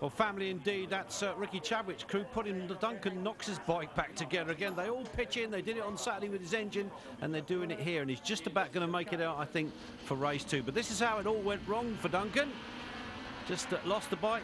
Well, family indeed. That's Ricky Chadwick's crew putting the Duncan Knox's bike back together again. They all pitch in. They did it on Saturday with his engine, and they're doing it here. And he's just about going to make it out, I think, for race 2. But this is how it all went wrong for Duncan. Just lost the bike.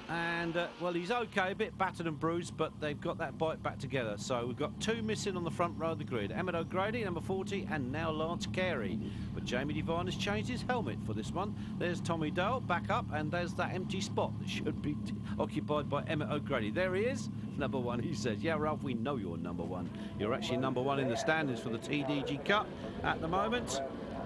And, well, he's okay, a bit battered and bruised, but they've got that bike back together. So we've got 2 missing on the front row of the grid. Emmett O'Grady, number 40, and now Lance Carey. But Jamie Devine has changed his helmet for this one. There's Tommy Dale back up, and there's that empty spot that should be occupied by Emmett O'Grady. There he is, number 1. He says, yeah, Ralph, we know you're number 1. You're actually number 1 in the standings for the TDG Cup at the moment.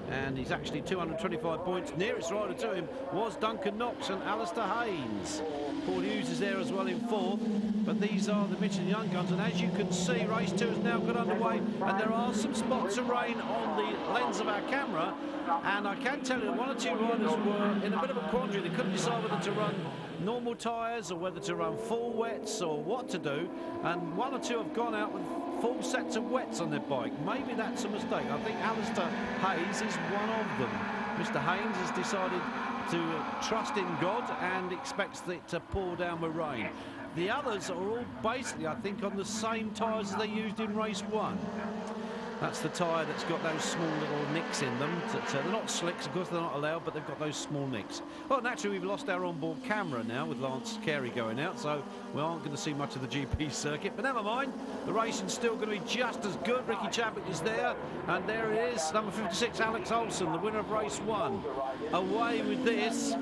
And he's actually 225 points. Nearest rider to him was Duncan Knox and Alistair Haynes. Paul Hughes is there as well in 4th. But these are the Michelin Young Guns. And as you can see, race 2 has now got underway. And there are some spots of rain on the lens of our camera. And I can tell you, 1 or 2 riders were in a bit of a quandary. They couldn't decide whether to run normal tyres or whether to run full wets or what to do. And 1 or 2 have gone out with full sets of wets on their bike. Maybe that's a mistake. I think Alistair Hayes is one of them. Mr. Haynes has decided to trust in God and expects it to pour down with rain. The others are all basically, I think, on the same tyres as they used in race 1. That's the tyre that's got those small little nicks in them. They're not slicks, of course they're not allowed, but they've got those small nicks. Well, naturally, we've lost our onboard camera now with Lance Carey going out, so we aren't going to see much of the GP circuit. But never mind, the racing's still going to be just as good. Ricky Chadwick is there, and there he is, number 56, Alex Olsen, the winner of race 1. Away with this.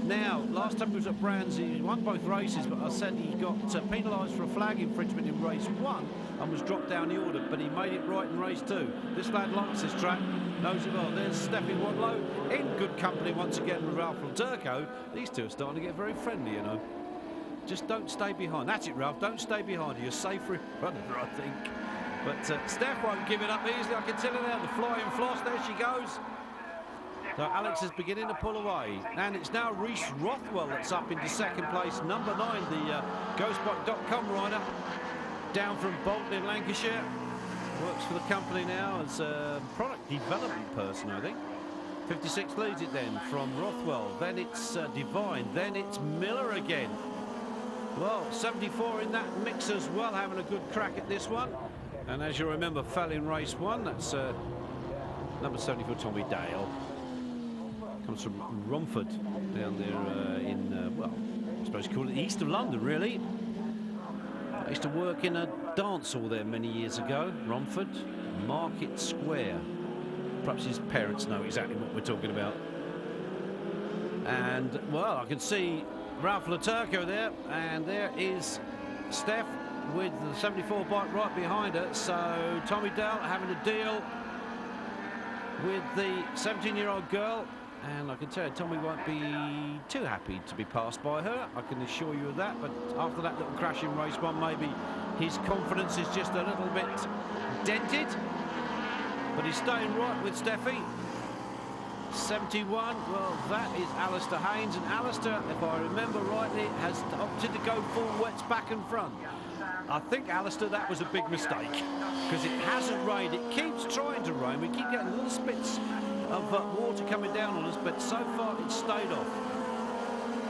Now, last time he was at Brands, he won both races, but I said he got penalised for a flag infringement in race 1 and was dropped down the order, but he made it right in race 2. This lad likes this track, knows it well. There's Steffi Wadlow in good company once again with Ralph Turco. These two are starting to get very friendly, you know. Just don't stay behind. That's it, Ralph, don't stay behind. You're safer in front of her, I think. But Steph won't give it up easily, I can tell you now. The flying floss, there she goes. So Alex is beginning to pull away, and it's now Reese Rothwell that's up into 2nd place, number 9, the Ghostbike.com rider, down from Bolton in Lancashire. Works for the company now as a product development person, I think. 56 leads it then from Rothwell, then it's Devine, then it's Miller again. Well, 74 in that mix as well, having a good crack at this one. And as you remember, fell in race 1, that's number 74, Tommy Dale. Comes from Romford, down there in, well, I suppose you call it the east of London, really. I used to work in a dance hall there many years ago, Romford, Market Square. Perhaps his parents know exactly what we're talking about. And, well, I can see Ralph Turco there, and there is Steph with the 74 bike right behind her. So Tommy Dale having a deal with the 17-year-old girl. And I can tell you, Tommy won't be too happy to be passed by her, I can assure you of that. But after that little crash in race 1, maybe his confidence is just a little bit dented. But he's staying right with Steffi. 71, well, that is Alistair Haynes. And Alistair, if I remember rightly, has opted to go full wets back and front. I think, Alistair, that was a big mistake, because it hasn't rained. It keeps trying to rain. We keep getting little spits of water coming down on us, but so far it's stayed off.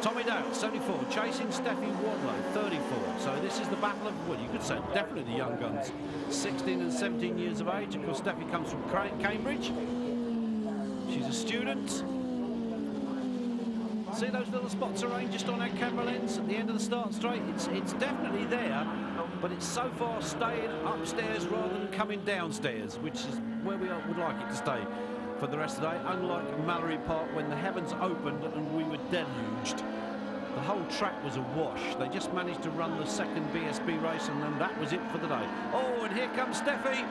Tommy Dale, 74, chasing Steffi Wadlow, 34. So this is the battle of, well, you could say definitely the young guns, 16 and 17 years of age. Of course, Steffi comes from Cambridge. She's a student. See those little spots of rain just on our camera lens at the end of the start straight? It's definitely there, but it's so far staying upstairs rather than coming downstairs, which is where we would like it to stay for the rest of the day, unlike Mallory Park when the heavens opened and we were deluged. The whole track was awash. They just managed to run the 2nd BSB race, and then that was it for the day. Oh, and here comes Steffi.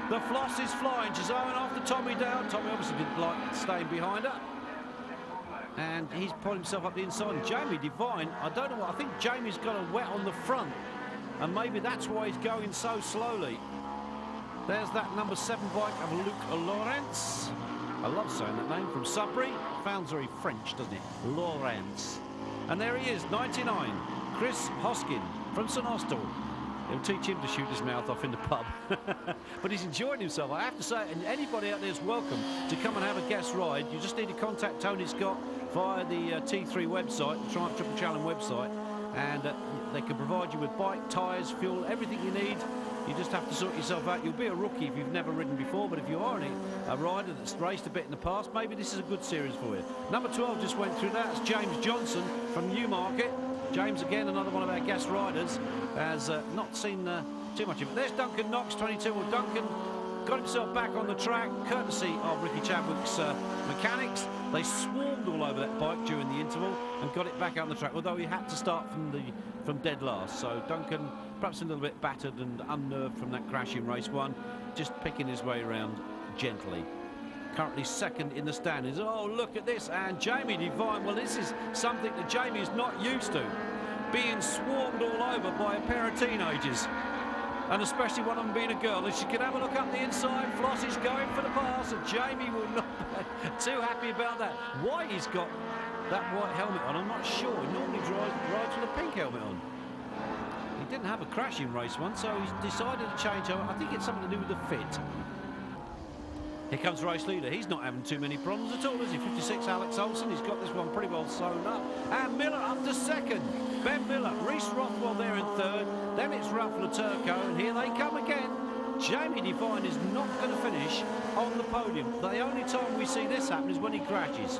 The floss is flying. She's going after Tommy Dale. Tommy obviously didn't like staying behind her. And he's put himself up the inside. And Jamie Devine, I don't know what, I think Jamie's got a wet on the front, and maybe that's why he's going so slowly. There's that number 7 bike of Luc Lawrence. I love saying that name, from Sudbury. Sounds very French, doesn't it? Lawrence. And there he is, 99. Chris Hoskin from St Austell. It'll teach him to shoot his mouth off in the pub. But he's enjoying himself, I have to say, and anybody out there is welcome to come and have a guest ride. You just need to contact Tony Scott for via the T3 website, the Triumph Triple Challenge website, and they can provide you with bike, tyres, fuel, everything you need. You just have to sort yourself out. You'll be a rookie if you've never ridden before, but if you are a rider that's raced a bit in the past, maybe this is a good series for you. Number 12 just went through that. It's James Johnson from Newmarket. James, again, another one of our guest riders, has not seen too much of it. There's Duncan Knox, 22. Well, Duncan got himself back on the track, courtesy of Ricky Chadwick's mechanics. They swarmed all over that bike during the interval and got it back out on the track, although he had to start from dead last. So Duncan, perhaps a little bit battered and unnerved from that crash in race 1, just picking his way around gently. Currently second in the standings. Oh, look at this. And Jamie Devine, well, this is something that Jamie is not used to, being swarmed all over by a pair of teenagers, and especially one of them being a girl. If you can have a look up the inside, Floss is going for the pass, and Jamie will not be too happy about that. Why he's got that white helmet on, I'm not sure. He normally rides with a pink helmet on. He didn't have a crash in race 1, so he's decided to change over. I think it's something to do with the fit. Here comes race leader. He's not having too many problems at all, is he? 56, Alex Olsen. He's got this one pretty well sewn up. And Miller up to second. Ben Miller, Reese Rothwell there in third. Then it's Ralph Laturco, and here they come again. Jamie Devine is not going to finish on the podium. The only time we see this happen is when he crashes,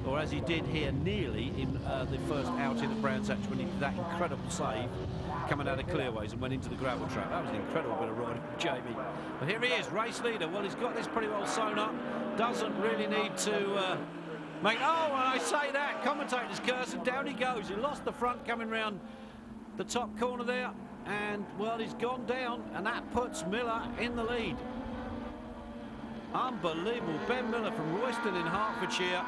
or as he did here nearly in the first outing at Brands Hatch, when he did that incredible save coming out of Clearways and went into the gravel trap. That was an incredible bit of riding from Jamie. But here he is, race leader. Well, he's got this pretty well sewn up. Doesn't really need to make... Oh, when I say that, commentator's curse, and down he goes. He lost the front coming round the top corner there, and, well, he's gone down, and that puts Miller in the lead. Unbelievable. Ben Miller from Royston in Hertfordshire.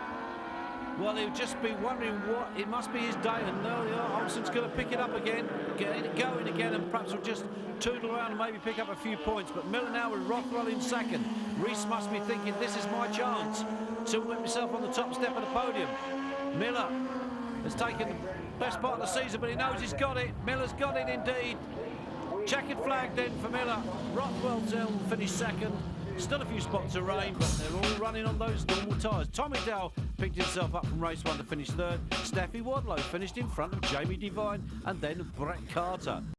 Well, he'll just be wondering what... It must be his day, and no, Olsen's going to pick it up again, get it going again, and perhaps will just tootle around and maybe pick up a few points. But Miller now with Rothwell in second. Reese must be thinking, this is my chance to whip myself on the top step of the podium. Miller has taken the best part of the season, but he knows he's got it. Miller's got it indeed. Checkered flag then for Miller. Rothwell's finished second. Still a few spots of rain, but they're all running on those normal tyres. Tommy Dowell picked himself up from race 1 to finish third. Steffi Wadlow finished in front of Jamie Devine, and then Brett Carter.